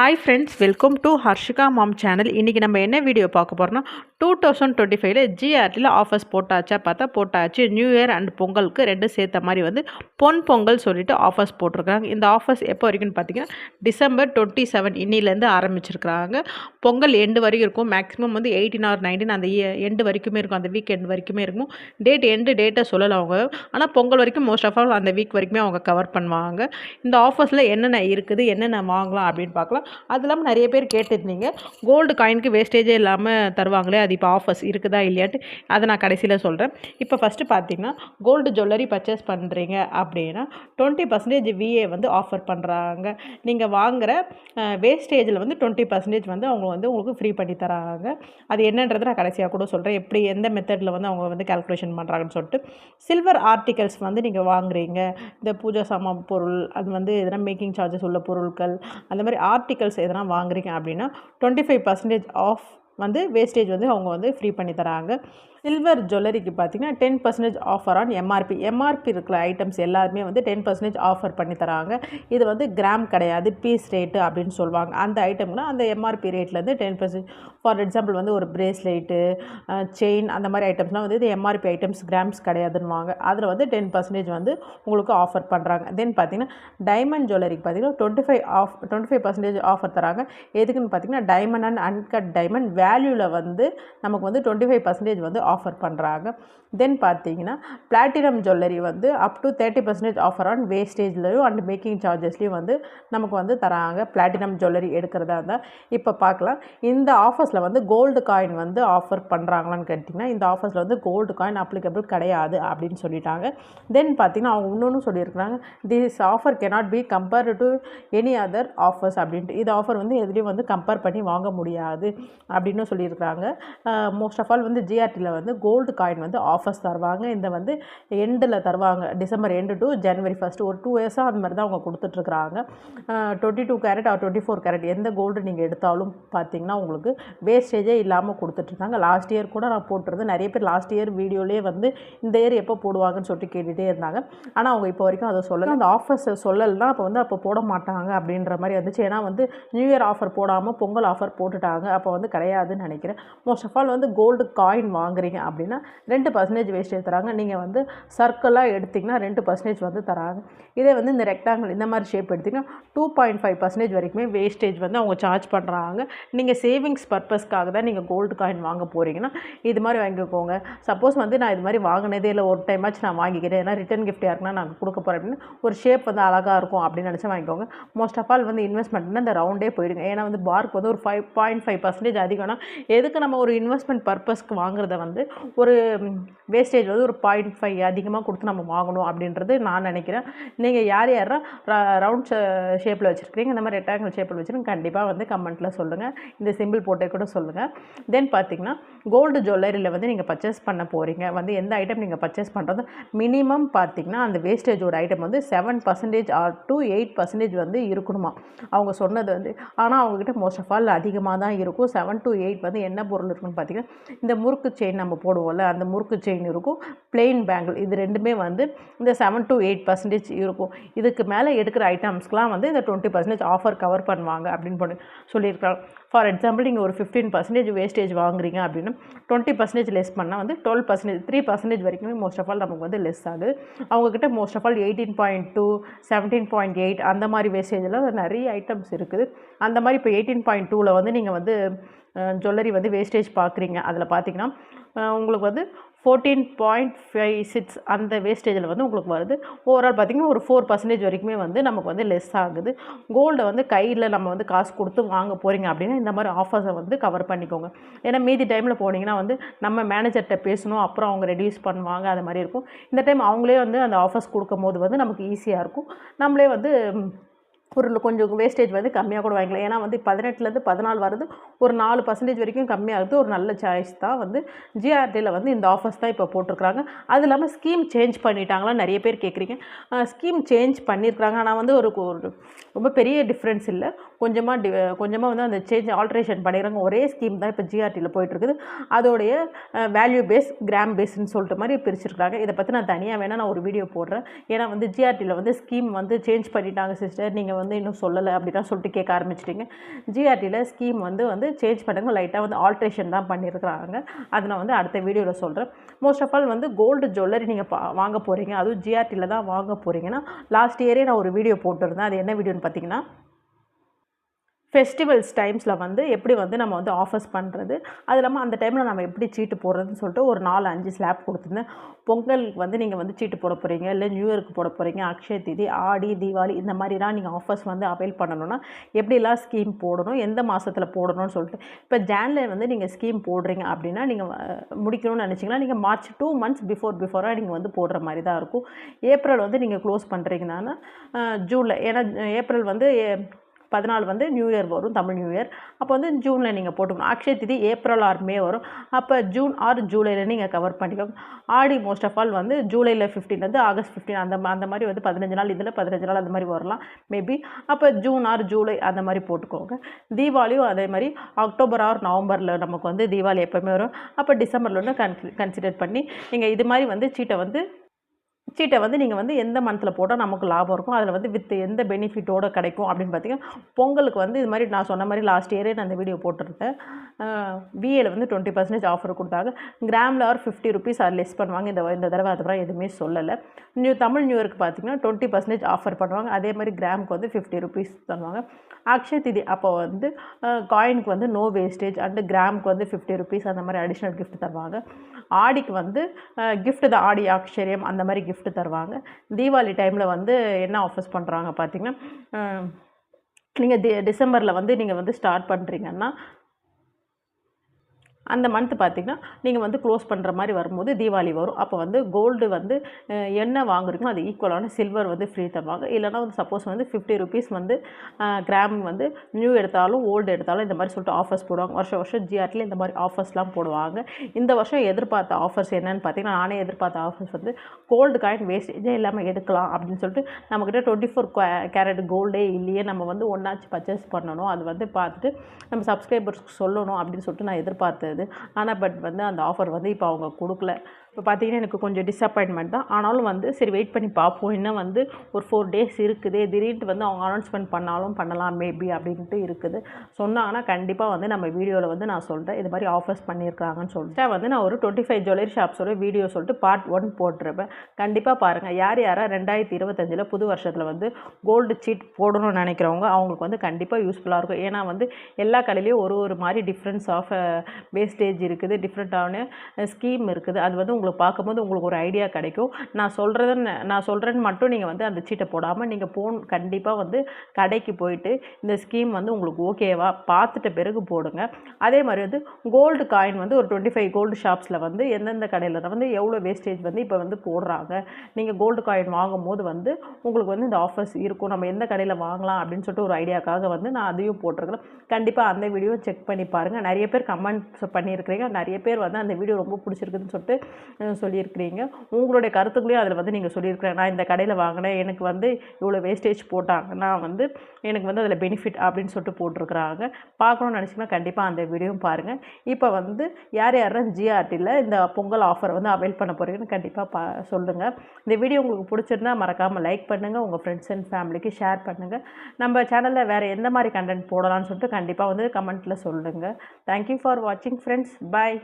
Hi friends, welcome to Harshika Mom channel. இன்னைக்கு நம்ம என்ன வீடியோ பார்க்க போறோம்னா 2025ல ஜிஆர்டில ஆஃபர்ஸ் போட்டாச்சு. நியூ இயர் அண்ட் பொங்கலுக்கு ரெண்டு சேர்த்த மாதிரி வந்து பொங்கல் சொல்லிட்டு ஆஃபர்ஸ் போட்டிருக்காங்க. இந்த ஆஃபர்ஸ் எப்போ வரைக்கும்னு பார்த்தீங்கன்னா டிசம்பர் 27 இன்னிலேருந்து ஆரம்பிச்சிருக்கிறாங்க. பொங்கல் எண்டு வரைக்கும் இருக்கும். மேக்ஸிமம் வந்து 18 or 19 அந்த எண்டு வரைக்குமே இருக்கும். அந்த வீக் எண்டு வரைக்குமே இருக்கும். டேட்டை சொல்லலை அவங்க. ஆனால் பொங்கல் வரைக்கும் மோஸ்ட் ஆஃப் ஆல் அந்த வீக் வரைக்குமே அவங்க கவர் பண்ணுவாங்க. இந்த ஆஃபர்ஸில் என்னென்ன இருக்குது, என்னென்ன வாங்கலாம் அப்படின்னு பார்க்கலாம். அது இல்லாமல் நிறைய பேர் கேட்டிருந்தீங்க, கோல்டு காயினுக்கு வேஸ்டேஜே இல்லாமல் தருவாங்களே, அது இப்போ ஆஃபர்ஸ் இருக்குதா இல்லையாட்டு அதை நான் கடைசியில் சொல்கிறேன். இப்போ ஃபஸ்ட்டு பார்த்தீங்கன்னா கோல்டு ஜுவல்லரி பர்ச்சேஸ் பண்ணுறீங்க அப்படின்னா 20% விஏ வந்து ஆஃபர் பண்ணுறாங்க. நீங்கள் வாங்குகிற வேஸ்டேஜில் வந்து 20% வந்து அவங்க வந்து உங்களுக்கு ஃப்ரீ பண்ணி தராங்க. அது என்னன்றதை நான் கடைசியாக கூட சொல்கிறேன், எப்படி எந்த மெத்தடில் வந்து அவங்க வந்து கால்குலேஷன் பண்ணுறாங்கன்னு சொல்லிட்டு. சில்வர் ஆர்டிகல்ஸ் வந்து நீங்கள் வாங்குறீங்க, இந்த பூஜா சாமான் பொருள், அது வந்து எதனா மேக்கிங் சார்ஜஸ் உள்ள பொருட்கள், அந்த மாதிரி ஆர்டிகல்ஸ் எதனா வாங்குறீங்க அப்படின்னா 25% ஆஃப் வந்து வேஸ்டேஜ் வந்து அவங்க வந்து ஃப்ரீ பண்ணி தராங்க. சில்வர் ஜுவல்லரிக்கு பார்த்தீங்கன்னா 10% ஆஃபர் ஆன் எம்ஆர்பி இருக்கிற ஐட்டம்ஸ் எல்லாருமே வந்து 10% ஆஃபர் பண்ணி தராங்க. இது வந்து கிராம் கிடையாது, பீஸ் ரேட்டு அப்படின்னு சொல்லுவாங்க. அந்த ஐட்டம்னா அந்த எம்ஆர்பி ரேட்லேருந்து 10%. ஃபார் எக்ஸாம்பிள் வந்து ஒரு பிரேஸ்லெட்டு, செயின், அந்த மாதிரி ஐட்டம்ஸ்லாம் வந்து இது எம்ஆர்பி ஐட்டம்ஸ், கிராம்ஸ் கிடையாதுன்னுவாங்க. அதில் வந்து 10% வந்து உங்களுக்கு ஆஃபர் பண்ணுறாங்க. தென் பார்த்தீங்கன்னா டைமண்ட் ஜுவல்லரிக்கு பார்த்தீங்கன்னா 25% ஆஃபர் தராங்க. எதுக்குன்னு பார்த்தீங்கன்னா டைமண்ட் அண்ட் அன்கட் டைமண்ட் வேல்யூவில் வந்து நமக்கு வந்து 25% வந்து ஆஃபர் பண்ணுறாங்க. தென் பார்த்தீங்கன்னா பிளாட்டினம் ஜுவல்லரி வந்து அப் டு 30% ஆஃபர் ஆன் வேஸ்டேஜ்லையும் அண்ட் மேக்கிங் சார்ஜஸ்லையும் வந்து நமக்கு வந்து தராங்க. பிளாட்டினம் ஜுவல்லரி எடுக்கிறதா இருந்தால் இப்போ பார்க்கலாம். இந்த ஆஃபர்ஸில் வந்து கோல்டு காயின் வந்து ஆஃபர் பண்ணுறாங்களான்னு கேட்டிங்கன்னா இந்த ஆஃபர்ஸில் வந்து கோல்டு காயின் அப்ளிகபிள் கிடையாது அப்படின்னு சொல்லிட்டாங்க. தென் பார்த்தீங்கன்னா அவங்க இன்னொன்று சொல்லியிருக்கிறாங்க, this offer cannot be compared to any other offers அப்படின்ட்டு. இது ஆஃபர் வந்து எதுலேயும் வந்து கம்பேர் பண்ணி வாங்க முடியாது அப்படின்னு சொல்லியிருக்கிறாங்க. மோஸ்ட் ஆஃப் ஆல் வந்து ஜிஆர்டியில் வந்து கோல்டு காயின் வந்து ஆஃபர்ஸ் தருவாங்க. இந்த வந்து எண்டில் தருவாங்க, டிசம்பர் எண்டு டு ஜனவரி 1 ஒரு 2 இயர்ஸாக அந்த மாதிரி தான் அவங்க கொடுத்துட்ருக்குறாங்க. 22 கேரட் ஆர் 24 கேரட் எந்த கோல்டு நீங்கள் எடுத்தாலும் பார்த்தீங்கன்னா உங்களுக்கு வேஸ்டேஜே இல்லாமல் கொடுத்துட்ருக்காங்க. லாஸ்ட் இயர் கூட நான் போட்டிருந்தேன். நிறைய பேர் லாஸ்ட் இயர் வீடியோலேயே வந்து இந்த இயர் எப்போ போடுவாங்கன்னு சொல்லிட்டு கேட்டுகிட்டே இருந்தாங்க. ஆனால் அவங்க இப்போ வரைக்கும் அதை சொல்லலை. அந்த ஆஃபர்ஸ் சொல்லலைன்னா அப்போ போட மாட்டாங்க அப்படின்ற மாதிரி வந்துச்சு. ஏன்னா வந்து நியூ இயர் ஆஃபர் போடாமல் பொங்கல் ஆஃபர் போட்டுட்டாங்க. அப்போ வந்து கிடையாதுன்னு நினைக்கிறேன். மோஸ்ட் ஆஃப் ஆல் வந்து கோல்டு காயின் வாங்குறீங்க அப்படின்னா 2% வேஸ்டேஜ் தராங்க. நீங்கள் வந்து சர்க்கிளாக எடுத்திங்கன்னா 2% வந்து தராங்க. இதே வந்து இந்த ரெக்டாங்கிள் இந்த மாதிரி ஷேப் எடுத்திங்கன்னா 2.5% வரைக்குமே வேஸ்டேஜ் வந்து அவங்க சார்ஜ் பண்ணுறாங்க. நீங்கள் சேவிங்ஸ் பர்பஸ்க்காக தான் நீங்கள் கோல்டு காயின் வாங்க போகிறீங்கன்னா இது மாதிரி வாங்கிக்கோங்க. சப்போஸ் வந்து நான் இது மாதிரி வாங்கினதே இல்லை, ஒரு டைமாச்சும் நான் வாங்கிக்கிறேன், ஏன்னா ரிட்டன் கிஃப்ட் யாருக்குன்னா நான் கொடுக்க போகிறேன் அப்படின்னு ஒரு ஷேப் வந்து அழகாக இருக்கும் அப்படின்னு நினச்சா வாங்கிக்கோங்க. மோஸ்ட் ஆஃப் ஆல் வந்து இன்வெஸ்ட்மெண்ட்னா இந்த ரவுண்டே போயிடுங்க. ஏன்னா வந்து பார்க்கு வந்து ஒரு 5.5% அதிகம்னா எதுக்கு நம்ம ஒரு இன்வெஸ்ட்மெண்ட் பர்பஸ்க்கு வாங்குறத வந்து ஒரு வேஸ்டேஜ் வந்து ஒரு 0.5 அதிகமாக கொடுத்து நம்ம வாங்கணும் அப்படின்றது நான் நினைக்கிறேன். நீங்கள் யாரெல்லாம் ரவுண்ட் ஷேப்பில் வச்சுருக்கீங்க, இந்த மாதிரி ரெக்டாங்கிள் ஷேப்பில் வச்சுருங்க, கண்டிப்பாக வந்து கமெண்ட்டில் சொல்லுங்கள், இந்த சிம்பிள் போட்டே கூட சொல்லுங்கள். தென் பார்த்தீங்கன்னா கோல்டு ஜுவல்லரியில் வந்து நீங்கள் பர்ச்சேஸ் பண்ண போகிறீங்க வந்து எந்த ஐட்டம் நீங்கள் பர்ச்சேஸ் பண்ணுறது மினிமம் பார்த்தீங்கன்னா அந்த வேஸ்டேஜோட ஐட்டம் வந்து 7% ஆர் to 8% வந்து இருக்கணுமா அவங்க சொன்னது வந்து. ஆனால் அவங்கக்கிட்ட மோஸ்ட் ஆஃப் ஆல் அதிகமாக தான் இருக்கும். 7 to 8 வந்து என்ன பொருள் இருக்குன்னு பார்த்தீங்கன்னா இந்த முறுக்கு செயின் நம்ம போடுவோம்ல, அந்த முறுக்கு செயின் இருக்கும், பிளெயின் பேங்கிள், இது ரெண்டுமே வந்து இந்த 7 to 8% இருக்கும். இதுக்கு மேலே எடுக்கிற ஐட்டம்ஸ்க்கெலாம் வந்து இந்த 20% ஆஃபர் கவர் பண்ணுவாங்க அப்படின்னு சொல்லியிருக்காங்க. ஃபார் எக்ஸாம்பிள் நீங்கள் ஒரு 15% வேஸ்டேஜ் வாங்குறீங்க அப்படின்னா 20% லெஸ் பண்ணால் வந்து 12%, 3% வரைக்குமே மோஸ்ட் ஆஃப் ஆல் நமக்கு வந்து லெஸ் ஆகுது. அவங்கக்கிட்ட மோஸ்ட் ஆஃப் ஆல் 18.2, 17.8 அந்த மாதிரி வேஸ்டேஜில் நிறைய ஐட்டம்ஸ் இருக்குது. அந்த மாதிரி இப்போ 18.2ல் வந்து நீங்கள் வந்து ஜுவல்லரி வந்து வேஸ்டேஜ் பார்க்குறீங்க, அதில் பார்த்தீங்கன்னா உங்களுக்கு வந்து 14.56 அந்த வேஸ்டேஜில் வந்து உங்களுக்கு வருது. ஓவரால் பார்த்திங்கன்னா ஒரு 4% வரைக்குமே வந்து நமக்கு வந்து லெஸ் ஆகுது. கோல்டை வந்து கையில் நம்ம வந்து காசு கொடுத்து வாங்க போகிறீங்க அப்படின்னா இந்த மாதிரி ஆஃபர்ஸை வந்து கவர் பண்ணிக்கோங்க. ஏன்னா மீதி டைமில் போனீங்கன்னா வந்து நம்ம மேனேஜர்கிட்ட பேசணும், அப்புறம் அவங்க ரெடியூஸ் பண்ணுவாங்க, அது மாதிரி இருக்கும். இந்த டைம் அவங்களே வந்து அந்த ஆஃபர்ஸ் கொடுக்கும் போது வந்து நமக்கு ஈஸியாக இருக்கும். நம்மளே வந்து ஒரு கொஞ்சம் வேஸ்டேஜ் வந்து கம்மியாக கூட வாங்கிக்கலாம். ஏன்னா வந்து 18லேருந்து 14 வருது, ஒரு 4% வரைக்கும் கம்மியாகுது. ஒரு நல்ல சாய்ஸ் தான் வந்து ஜிஆர்டியில் வந்து இந்த ஆஃபர்ஸ் தான் இப்போ போட்டிருக்கிறாங்க. அது இல்லாமல் ஸ்கீம் சேஞ்ச் பண்ணிட்டாங்களா நிறைய பேர் கேட்குறீங்க. ஸ்கீம் சேஞ்ச் பண்ணியிருக்கிறாங்க. ஆனால் வந்து ஒரு ரொம்ப பெரிய டிஃப்ரென்ஸ் இல்லை. கொஞ்சமாக வந்து அந்த ஆல்ட்ரேஷன் பண்ணிடுறாங்க. ஒரே ஸ்கீம் தான் இப்போ ஜிஆர்டியில் போயிட்டுருக்குது. அதோடைய வேல்யூ பேஸ், கிராம் பேஸ்ன்னு சொல்லிட்டு மாதிரி பிரிச்சிருக்காங்க. இதை பற்றி நான் தனியாக வேணால் நான் ஒரு வீடியோ போடுறேன். ஏன்னா வந்து ஜிஆர்டியில் வந்து ஸ்கீம் வந்து சேஞ்ச் பண்ணிட்டாங்க சிஸ்டர், நீங்கள் வந்து இன்னும் சொல்லலை அப்படிலாம் சொல்லிட்டு கேட்க ஆரம்பிச்சிட்டிங்க. ஜிஆர்டியில் ஸ்கீம் வந்து சேஞ்ச் பண்ணுறாங்க, லைட்டாக வந்து ஆல்ட்ரேஷன் தான் பண்ணியிருக்கிறாங்க. அதை நான் வந்து அடுத்த வீடியோவில் சொல்கிறேன். மோஸ்ட் ஆஃப் ஆல் வந்து கோல்டு ஜுவல்லரி நீங்கள் வாங்க போகிறீங்க, அதுவும் ஜிஆர்டியில் தான் வாங்க போகிறீங்கன்னா, லாஸ்ட் இயரே நான் ஒரு வீடியோ போட்டிருந்தேன். அது என்ன வீடியோன்னு பார்த்தீங்கன்னா, ஃபெஸ்டிவல்ஸ் டைம்ஸில் வந்து எப்படி வந்து நம்ம வந்து ஆஃபர்ஸ் பண்ணுறது, அது இல்லாமல் அந்த டைமில் நம்ம எப்படி சீட்டு போடுறதுன்னு சொல்லிட்டு ஒரு 4-5 ஸ்லாப் கொடுத்துருந்தேன். பொங்கலுக்கு வந்து நீங்கள் வந்து சீட்டு போட போகிறீங்க, இல்லை நியூ இயருக்கு போட போகிறீங்க, அக்ஷய தீதி, ஆடி, தீபாவளி இந்த மாதிரிலாம் நீங்கள் ஆஃபர்ஸ் வந்து அவைல் பண்ணணும்னா எப்படிலாம் ஸ்கீம் போடணும், எந்த மாதத்தில் போடணும்னு சொல்லிட்டு. இப்போ ஜானில் வந்து நீங்கள் ஸ்கீம் போடுறீங்க அப்படின்னா, நீங்கள் முடிக்கணும்னு நினச்சிங்கன்னா நீங்கள் மார்ச் 2 months பிஃபோராக நீங்கள் வந்து போடுற மாதிரி தான் இருக்கும். ஏப்ரல் வந்து நீங்கள் க்ளோஸ் பண்ணுறீங்கன்னா ஜூனில், ஏன்னா ஏப்ரல் வந்து 14 வந்து நியூ இயர் வரும், தமிழ் நியூ இயர். அப்போ வந்து ஜூனில் நீங்கள் போட்டுக்கணும். அக்ஷய திதி ஏப்ரல் ஆர் மே வரும், அப்போ ஜூன் ஆர் ஜூலையில் நீங்கள் கவர் பண்ணிக்கோங்க. ஆடி மோஸ்ட் ஆஃப் ஆல் வந்து ஜூலையில் 15 வந்து ஆகஸ்ட் 15 அந்த மாதிரி வந்து 15 நாள், இதில் 15 நாள் அந்த மாதிரி வரலாம் மேபி. அப்போ ஜூன் ஆர் ஜூலை அந்த மாதிரி போட்டுக்கோங்க. தீபாவளியும் அதே மாதிரி அக்டோபர் ஆர் நவம்பரில் நமக்கு வந்து தீபாவளி எப்போவுமே வரும். அப்போ டிசம்பரில் வந்து கன்சிடர் பண்ணி நீங்கள் இது மாதிரி வந்து சீட்டை வந்து நீங்கள் வந்து எந்த மந்த்தில் போட்டால் நமக்கு லாபம் இருக்கும், அதில் வந்து வித் எந்த பெனிஃபிட்டோடு கிடைக்கும் அப்படின்னு பார்த்தீங்கன்னா, பொங்கலுக்கு வந்து இது மாதிரி நான் சொன்ன மாதிரி லாஸ்ட் இயரே நான் இந்த வீடியோ போட்டிருந்தேன். விஏல வந்து 20% ஆஃபர் கொடுத்தாங்க. கிராமில் ஆர் 50 rupees ஆர் லெஸ் பண்ணுவாங்க. இந்த தடவை அதுக்கப்புறம் எதுவுமே சொல்லலை. தமிழ் நியூ இயருக்கு பார்த்தீங்கன்னா 20% ஆஃபர் பண்ணுவாங்க. அதே மாதிரி கிராமுக்கு வந்து 50 rupees தருவாங்க. அக்ஷய திதி அப்போ வந்து காயினுக்கு வந்து நோ வேஸ்டேஜ் அண்டு கிராமுக்கு வந்து 50 rupees அந்த மாதிரி அடிஷ்னல் கிஃப்ட் தருவாங்க. ஆடிக்கு வந்து கிஃப்ட்டு தான், ஆடி ஆச்சரியம் அந்த மாதிரி கிஃப்ட்டு தருவாங்க. தீபாவளி டைமில் வந்து என்ன ஆஃபர்ஸ் பண்ணுறாங்க பார்த்தீங்கன்னா, நீங்கள் டிசம்பரில் வந்து நீங்கள் வந்து ஸ்டார்ட் பண்ணுறீங்கன்னா அந்த மந்த் பார்த்திங்கன்னா நீங்கள் வந்து க்ளோஸ் பண்ணுற மாதிரி வரும்போது தீபாவளி வரும். அப்போ வந்து கோல்டு வந்து என்ன வாங்குறீங்களோ அது ஈக்குவலான சில்வர் வந்து ஃப்ரீ தருவாங்க. இல்லைனா வந்து சப்போஸ் வந்து 50 rupees வந்து கிராம் வந்து நியூ எடுத்தாலும் ஓல்டு எடுத்தாலும் இந்த மாதிரி சொல்லிட்டு ஆஃபர்ஸ் போடுவாங்க. வருஷம் ஜிஆர்டியில் இந்த மாதிரி ஆஃபர்ஸ்லாம் போடுவாங்க. இந்த வருஷம் எதிர்பார்த்த ஆஃபர்ஸ் என்னென்னு பார்த்தீங்கன்னா, நானே எதிர்பார்த்த ஆஃபர்ஸ் வந்து கோல்டு காயின் வேஸ்டேஜே இல்லாமல் எடுக்கலாம் அப்படின்னு சொல்லிட்டு, நம்மக்கிட்ட 24 கேரட் கோல்டே இல்லையே, நம்ம வந்து ஒன்றாச்சு பர்ச்சேஸ் பண்ணணும், அது வந்து பார்த்துட்டு நம்ம சப்ஸ்கிரைபர்ஸ்க்கு சொல்லணும் அப்படின்னு சொல்லிட்டு நான் எதிர்பார்த்தது. ஆனால் பட் வந்து அந்த ஆஃபர் வந்து இப்போ அவங்க கொடுக்கல. இப்போ பார்த்தீங்கன்னா எனக்கு கொஞ்சம் டிசப்பாயின்மெண்ட் தான். ஆனாலும் வந்து சரி வெயிட் பண்ணி பார்ப்போம், இன்னும் வந்து ஒரு 4 days இருக்குது, திடீர்னு வந்து அவங்க அனௌன்ஸ்மெண்ட் பண்ணாலும் பண்ணலாம் மேபி அப்படின்ட்டு இருக்குது. சொன்னாங்கன்னா கண்டிப்பாக வந்து நம்ம வீடியோவில் வந்து நான் சொல்கிறேன் இது மாதிரி ஆஃபர்ஸ் பண்ணியிருக்காங்கன்னு சொல்லிட்டு வந்து நான் ஒரு 25 ஜுவல்லரி ஷாப்ஸோட வீடியோ சொல்லிட்டு பார்ட் 1 போட்டிருப்பேன். கண்டிப்பாக பாருங்கள். யார் 2025 புது வருஷத்தில் வந்து கோல்டு சீட் போடணும்னு நினைக்கிறவங்க அவங்களுக்கு வந்து கண்டிப்பாக யூஸ்ஃபுல்லாக இருக்கும். ஏன்னா வந்து எல்லா கடையிலையும் ஒரு மாதிரி டிஃப்ரென்ஸ் ஆஃப் வேஸ்டேஜ் இருக்குது, டிஃப்ரெண்ட்டான ஸ்கீம் இருக்குது. அது வந்து உங்களுக்கு பார்க்கும்போது உங்களுக்கு ஒரு ஐடியா கிடைக்கும். நான் சொல்கிறேன்னு மட்டும் நீங்கள் வந்து அந்த சீட்டை போடாமல் நீங்கள் கண்டிப்பாக வந்து கடைக்கு போயிட்டு இந்த ஸ்கீம் வந்து உங்களுக்கு ஓகேவா பார்த்துட்ட பிறகு போடுங்க. அதே மாதிரி வந்து கோல்டு காயின் வந்து ஒரு 25 கோல்டு ஷாப்ஸில் வந்து எந்தெந்த கடையில் வந்து எவ்வளோ வேஸ்டேஜ் வந்து இப்போ வந்து போடுறாங்க, நீங்கள் கோல்டு காயின் வாங்கும் போது வந்து உங்களுக்கு வந்து இந்த ஆஃபர்ஸ் இருக்கும், நம்ம எந்த கடையில் வாங்கலாம் அப்படின்னு சொல்லிட்டு ஒரு ஐடியாக்காக வந்து நான் அதையும் போட்டிருக்கிறேன். கண்டிப்பாக அந்த வீடியோ செக் பண்ணி பாருங்கள். நிறைய பேர் கமெண்ட்ஸ் பண்ணியிருக்கிறீங்க, நிறைய பேர் வந்து அந்த வீடியோ ரொம்ப பிடிச்சிருக்குதுன்னு சொல்லிட்டு சொல்லியிருக்கிறீங்க. உங்களுடைய கருத்துக்களையும் அதில் வந்து நீங்கள் சொல்லியிருக்கிறேன். நான் இந்த கடையில் வாங்கினேன், எனக்கு வந்து இவ்வளோ வேஸ்டேஜ் போட்டாங்கன்னா வந்து எனக்கு வந்து அதில் பெனிஃபிட் அப்படின்னு சொல்லிட்டு போட்டிருக்கிறாங்க. பார்க்கணும்னு நினச்சிங்கன்னா கண்டிப்பாக அந்த வீடியோவும் பாருங்கள். இப்போ வந்து யாரெல்லாம் ஜிஆர்டியில் இந்த பொங்கல் ஆஃபர் வந்து அவைல் பண்ண போகிறீங்கன்னு கண்டிப்பாக சொல்லுங்கள். இந்த வீடியோ உங்களுக்கு பிடிச்சிருந்தா மறக்காமல் லைக் பண்ணுங்கள், உங்கள் ஃப்ரெண்ட்ஸ் அண்ட் ஃபேமிலிக்கு ஷேர் பண்ணுங்கள். நம்ம சேனலில் வேறு எந்த மாதிரி கண்டென்ட் போடலாம்னு சொல்லிட்டு கண்டிப்பாக வந்து கமெண்ட்டில் சொல்லுங்கள். தேங்க்யூ ஃபார் வாட்சிங் ஃப்ரெண்ட்ஸ். பாய்.